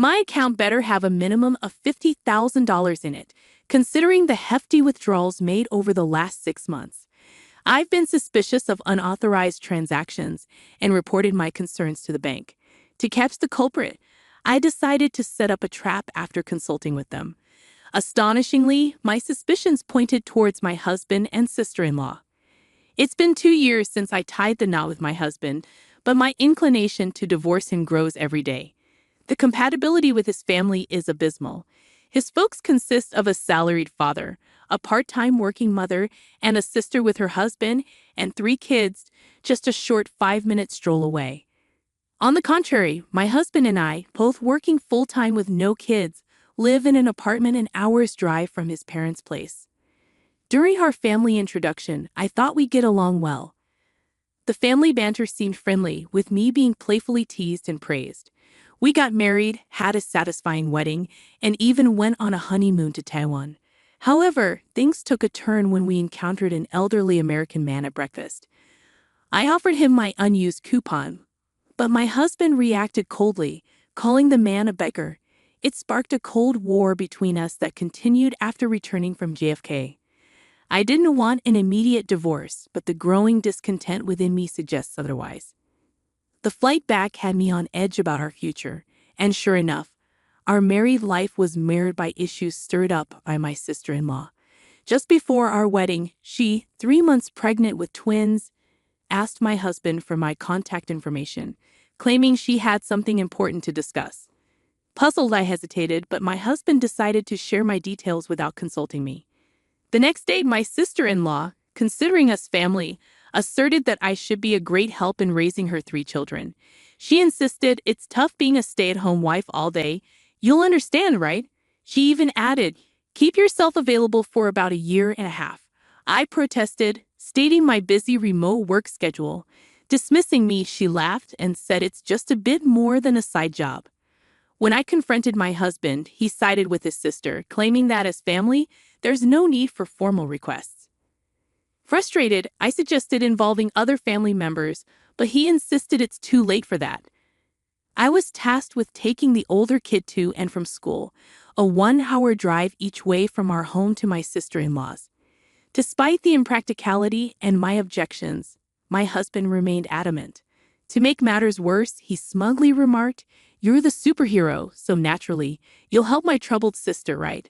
My account better have a minimum of $50,000 in it, considering the hefty withdrawals made over the last 6 months. I've been suspicious of unauthorized transactions and reported my concerns to the bank. To catch the culprit, I decided to set up a trap after consulting with them. Astonishingly, my suspicions pointed towards my husband and sister-in-law. It's been 2 years since I tied the knot with my husband, but my inclination to divorce him grows every day. The compatibility with his family is abysmal. His folks consist of a salaried father, a part-time working mother, and a sister with her husband and 3 kids, just a short 5-minute stroll away. On the contrary, my husband and I, both working full-time with no kids, live in an apartment an hour's drive from his parents' place. During our family introduction, I thought we'd get along well. The family banter seemed friendly, with me being playfully teased and praised. We got married, had a satisfying wedding, and even went on a honeymoon to Taiwan. However, things took a turn when we encountered an elderly American man at breakfast. I offered him my unused coupon, but my husband reacted coldly, calling the man a beggar. It sparked a cold war between us that continued after returning from JFK. I didn't want an immediate divorce, but the growing discontent within me suggests otherwise. The flight back had me on edge about our future, and sure enough, our married life was marred by issues stirred up by my sister-in-law. Just before our wedding, she, 3 months pregnant with twins, asked my husband for my contact information, claiming she had something important to discuss. Puzzled, I hesitated, but my husband decided to share my details without consulting me. The next day, my sister-in-law, considering us family, asserted that I should be a great help in raising her 3 children. She insisted it's tough being a stay-at-home wife all day. You'll understand, right? She even added, keep yourself available for about 1.5 years. I protested, stating my busy remote work schedule. Dismissing me, she laughed and said it's just a bit more than a side job. When I confronted my husband, he sided with his sister, claiming that as family, there's no need for formal requests. Frustrated, I suggested involving other family members, but he insisted it's too late for that. I was tasked with taking the older kid to and from school, a 1-hour drive each way from our home to my sister-in-law's. Despite the impracticality and my objections, my husband remained adamant. To make matters worse, he smugly remarked, "You're the superhero, so naturally, you'll help my troubled sister, right?"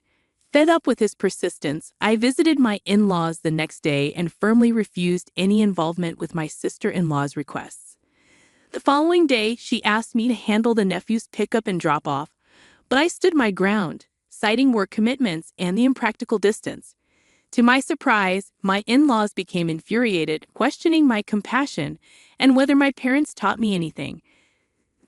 Fed up with his persistence, I visited my in-laws the next day and firmly refused any involvement with my sister-in-law's requests. The following day, she asked me to handle the nephew's pickup and drop-off, but I stood my ground, citing work commitments and the impractical distance. To my surprise, my in-laws became infuriated, questioning my compassion and whether my parents taught me anything.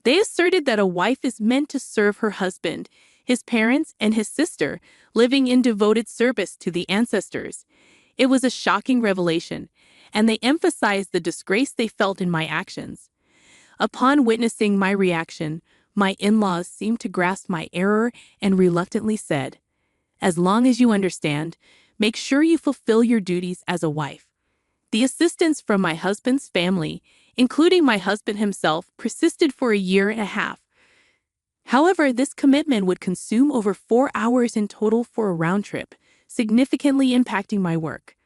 They asserted that a wife is meant to serve her husband, his parents, and his sister, living in devoted service to the ancestors. It was a shocking revelation, and they emphasized the disgrace they felt in my actions. Upon witnessing my reaction, my in-laws seemed to grasp my error and reluctantly said, "As long as you understand, make sure you fulfill your duties as a wife." The assistance from my husband's family, including my husband himself, persisted for 1.5 years. However, this commitment would consume over 4 hours in total for a round trip, significantly impacting my work.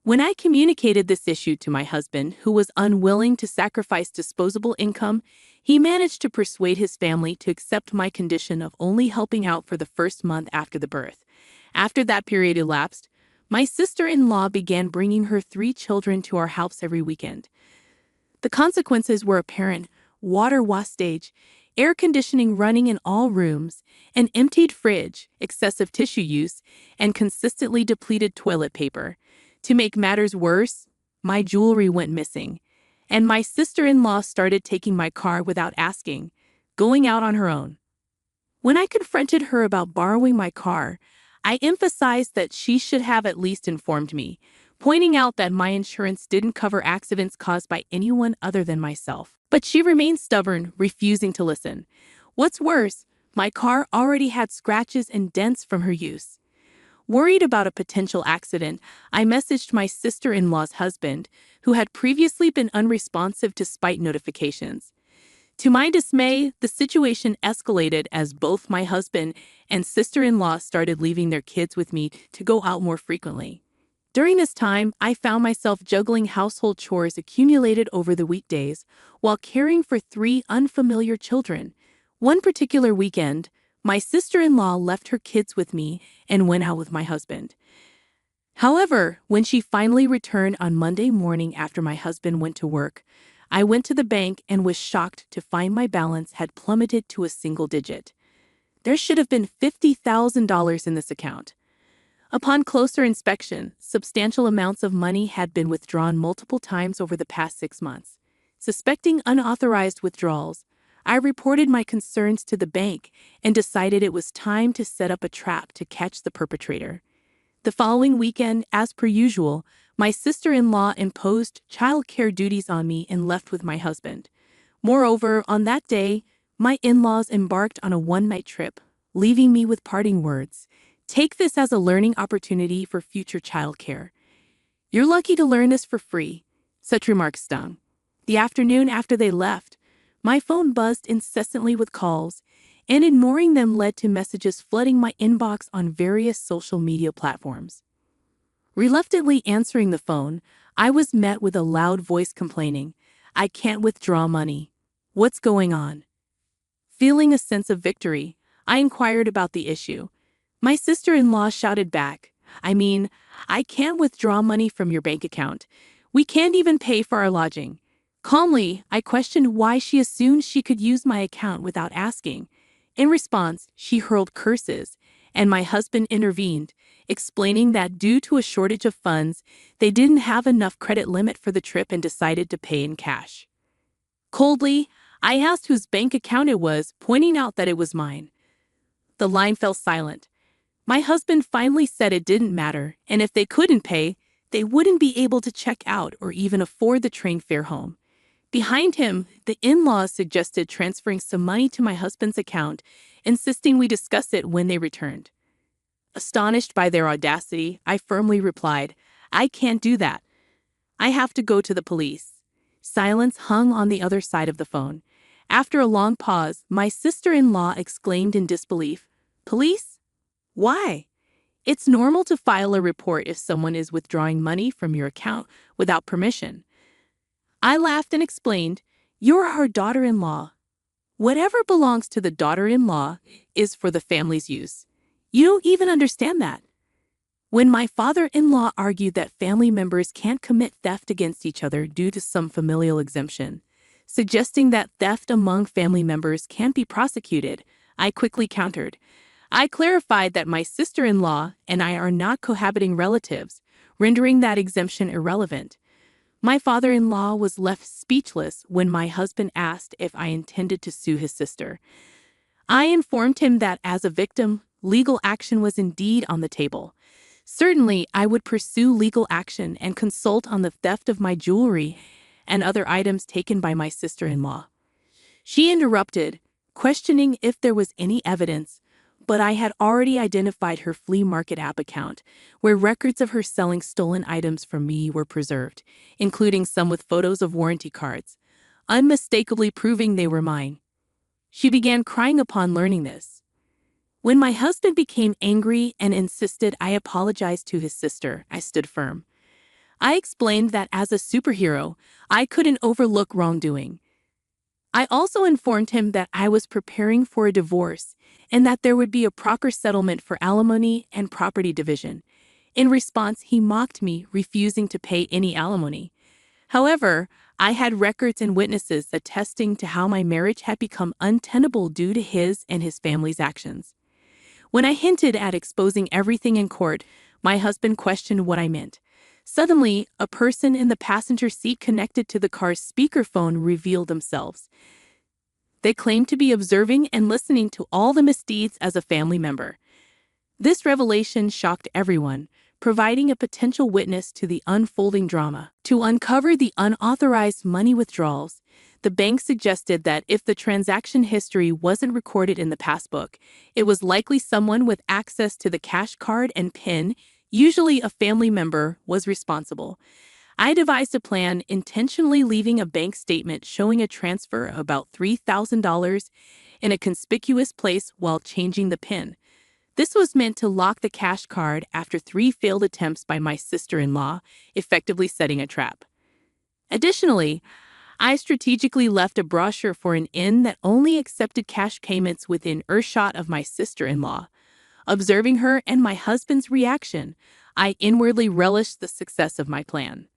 When I communicated this issue to my husband, who was unwilling to sacrifice disposable income, he managed to persuade his family to accept my condition of only helping out for the first month after the birth. After that period elapsed, my sister-in-law began bringing her 3 children to our house every weekend. The consequences were apparent: water wastage, air conditioning running in all rooms, an emptied fridge, excessive tissue use, and consistently depleted toilet paper. To make matters worse, my jewelry went missing, and my sister-in-law started taking my car without asking, going out on her own. When I confronted her about borrowing my car, I emphasized that she should have at least informed me, pointing out that my insurance didn't cover accidents caused by anyone other than myself. But she remained stubborn, refusing to listen. What's worse, my car already had scratches and dents from her use. Worried about a potential accident, I messaged my sister-in-law's husband, who had previously been unresponsive despite notifications. To my dismay, the situation escalated as both my husband and sister-in-law started leaving their kids with me to go out more frequently. During this time, I found myself juggling household chores accumulated over the weekdays while caring for three unfamiliar children. One particular weekend, my sister-in-law left her kids with me and went out with my husband. However, when she finally returned on Monday morning after my husband went to work, I went to the bank and was shocked to find my balance had plummeted to a single digit. There should have been $50,000 in this account. Upon closer inspection, substantial amounts of money had been withdrawn multiple times over the past 6 months. Suspecting unauthorized withdrawals, I reported my concerns to the bank and decided it was time to set up a trap to catch the perpetrator. The following weekend, as per usual, my sister-in-law imposed child-care duties on me and left with my husband. Moreover, on that day, my in-laws embarked on a one-night trip, leaving me with parting words. Take this as a learning opportunity for future childcare. You're lucky to learn this for free, such remarks stung. The afternoon after they left, my phone buzzed incessantly with calls, and ignoring them led to messages flooding my inbox on various social media platforms. Reluctantly answering the phone, I was met with a loud voice complaining, "I can't withdraw money. What's going on?" Feeling a sense of victory, I inquired about the issue. My sister-in-law shouted back, I can't withdraw money from your bank account. We can't even pay for our lodging." Calmly, I questioned why she assumed she could use my account without asking. In response, she hurled curses, and my husband intervened, explaining that due to a shortage of funds, they didn't have enough credit limit for the trip and decided to pay in cash. Coldly, I asked whose bank account it was, pointing out that it was mine. The line fell silent. My husband finally said it didn't matter, and if they couldn't pay, they wouldn't be able to check out or even afford the train fare home. Behind him, the in-laws suggested transferring some money to my husband's account, insisting we discuss it when they returned. Astonished by their audacity, I firmly replied, "I can't do that. I have to go to the police." Silence hung on the other side of the phone. After a long pause, my sister-in-law exclaimed in disbelief, "Police? Why? It's normal to file a report if someone is withdrawing money from your account without permission." I laughed and explained, "You're our daughter-in-law. Whatever belongs to the daughter-in-law is for the family's use. You don't even understand that." When my father-in-law argued that family members can't commit theft against each other due to some familial exemption, suggesting that theft among family members can't be prosecuted, I quickly countered. I clarified that my sister-in-law and I are not cohabiting relatives, rendering that exemption irrelevant. My father-in-law was left speechless when my husband asked if I intended to sue his sister. I informed him that as a victim, legal action was indeed on the table. Certainly, I would pursue legal action and consult on the theft of my jewelry and other items taken by my sister-in-law. She interrupted, questioning if there was any evidence, but I had already identified her flea market app account, where records of her selling stolen items from me were preserved, including some with photos of warranty cards, unmistakably proving they were mine. She began crying upon learning this. When my husband became angry and insisted I apologize to his sister, I stood firm. I explained that as a superhero, I couldn't overlook wrongdoing. I also informed him that I was preparing for a divorce and that there would be a proper settlement for alimony and property division. In response, he mocked me, refusing to pay any alimony. However, I had records and witnesses attesting to how my marriage had become untenable due to his and his family's actions. When I hinted at exposing everything in court, my husband questioned what I meant. Suddenly, a person in the passenger seat connected to the car's speakerphone revealed themselves. They claimed to be observing and listening to all the misdeeds as a family member. This revelation shocked everyone, providing a potential witness to the unfolding drama. To uncover the unauthorized money withdrawals, the bank suggested that if the transaction history wasn't recorded in the passbook, it was likely someone with access to the cash card and PIN, usually a family member, was responsible. I devised a plan, intentionally leaving a bank statement showing a transfer of about $3,000 in a conspicuous place while changing the PIN. This was meant to lock the cash card after 3 failed attempts by my sister-in-law, effectively setting a trap. Additionally, I strategically left a brochure for an inn that only accepted cash payments within earshot of my sister-in-law. Observing her and my husband's reaction, I inwardly relished the success of my plan.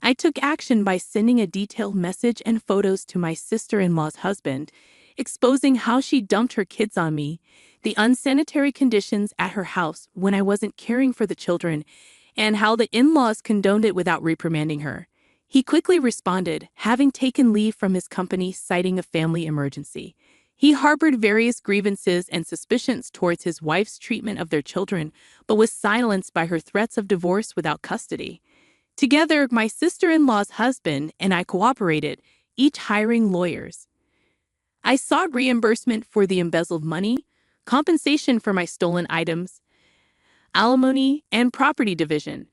I took action by sending a detailed message and photos to my sister-in-law's husband, exposing how she dumped her kids on me, the unsanitary conditions at her house when I wasn't caring for the children, and how the in-laws condoned it without reprimanding her. He quickly responded, having taken leave from his company citing a family emergency. He harbored various grievances and suspicions towards his wife's treatment of their children, but was silenced by her threats of divorce without custody. Together, my sister-in-law's husband and I cooperated, each hiring lawyers. I sought reimbursement for the embezzled money, compensation for my stolen items, alimony, and property division.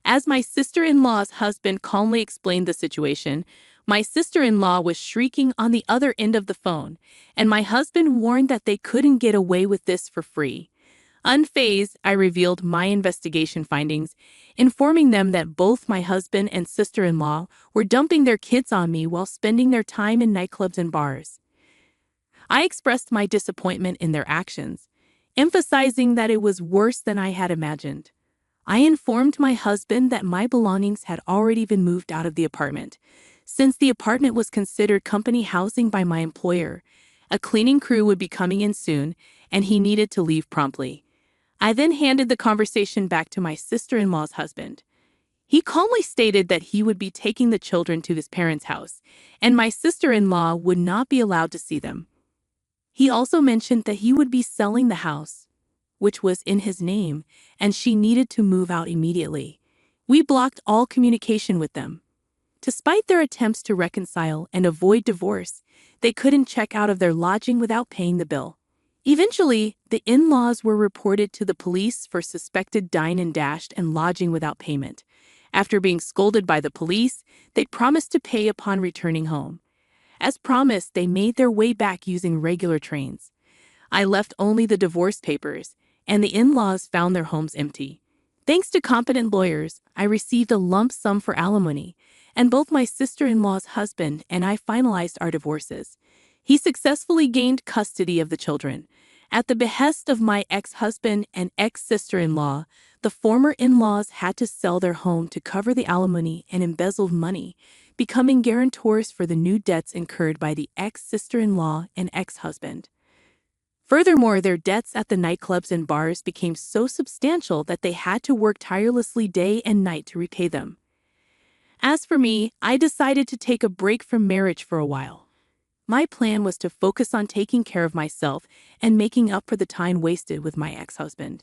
As my sister-in-law's husband calmly explained the situation, my sister-in-law was shrieking on the other end of the phone, and my husband warned that they couldn't get away with this for free. Unfazed, I revealed my investigation findings, informing them that both my husband and sister-in-law were dumping their kids on me while spending their time in nightclubs and bars. I expressed my disappointment in their actions, emphasizing that it was worse than I had imagined. I informed my husband that my belongings had already been moved out of the apartment. Since the apartment was considered company housing by my employer, a cleaning crew would be coming in soon, and he needed to leave promptly. I then handed the conversation back to my sister-in-law's husband. He calmly stated that he would be taking the children to his parents' house, and my sister-in-law would not be allowed to see them. He also mentioned that he would be selling the house, which was in his name, and she needed to move out immediately. We blocked all communication with them. Despite their attempts to reconcile and avoid divorce, they couldn't check out of their lodging without paying the bill. Eventually, the in-laws were reported to the police for suspected dine and dashed and lodging without payment. After being scolded by the police, they promised to pay upon returning home. As promised, they made their way back using regular trains. I left only the divorce papers, and the in-laws found their homes empty. Thanks to competent lawyers, I received a lump sum for alimony, and both my sister-in-law's husband and I finalized our divorces. He successfully gained custody of the children. At the behest of my ex-husband and ex-sister-in-law, the former in-laws had to sell their home to cover the alimony and embezzled money, becoming guarantors for the new debts incurred by the ex-sister-in-law and ex-husband. Furthermore, their debts at the nightclubs and bars became so substantial that they had to work tirelessly day and night to repay them. As for me, I decided to take a break from marriage for a while. My plan was to focus on taking care of myself and making up for the time wasted with my ex-husband.